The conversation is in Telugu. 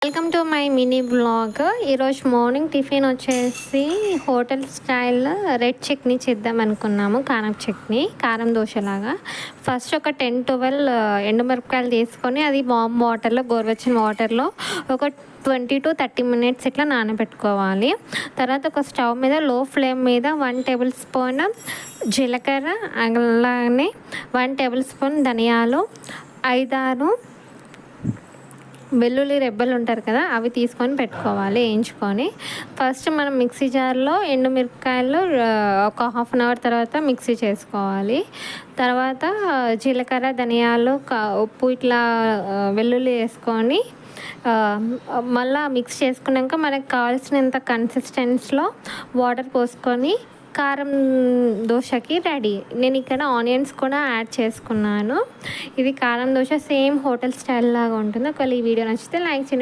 Welcome to my mini blog. ఈరోజు మార్నింగ్ టిఫిన్ వచ్చేసి హోటల్ స్టైల్ రెడ్ చట్నీ చేద్దాం అనుకున్నాము. కారం చట్నీ, కారం దోశలాగా. ఫస్ట్ ఒక 10-12 ఎండుమిరపకాయలు తీసుకొని అది వామ్ వాటర్లో, గోరువెచ్చని వాటర్లో ఒక 20 to 30 minutes ఇట్లా నానబెట్టుకోవాలి. తర్వాత ఒక స్టవ్ మీద లో ఫ్లేమ్ మీద 1 టేబుల్ స్పూన్ జీలకర్ర, అలానే 1 టేబుల్ స్పూన్ ధనియాలు, 5-6 వెల్లుల్లి రెబ్బలు ఉంటారు కదా, అవి తీసుకొని పెట్టుకోవాలి, వేయించుకొని. ఫస్ట్ మనం మిక్సీ జార్లో ఎండుమిరపకాయలు ఒక హాఫ్ అన్ అవర్ తర్వాత మిక్సీ చేసుకోవాలి. తర్వాత జీలకర్ర, ధనియాలు, ఉప్పు, ఇట్లా వెల్లుల్లి వేసుకొని మళ్ళీ మిక్స్ చేసుకున్నాక మనకు కావాల్సినంత కన్సిస్టెన్సీలో వాటర్ పోసుకొని కారం దోశకి రెడీ. నేను ఇక్కడ ఆనియన్స్ కూడా యాడ్ చేసుకున్నాను. ఇది కారం దోశ సేమ్ హోటల్ స్టైల్ లాగా ఉంటుంది. ఒకవేళ ఈ వీడియో నచ్చితే లైక్ చేయండి.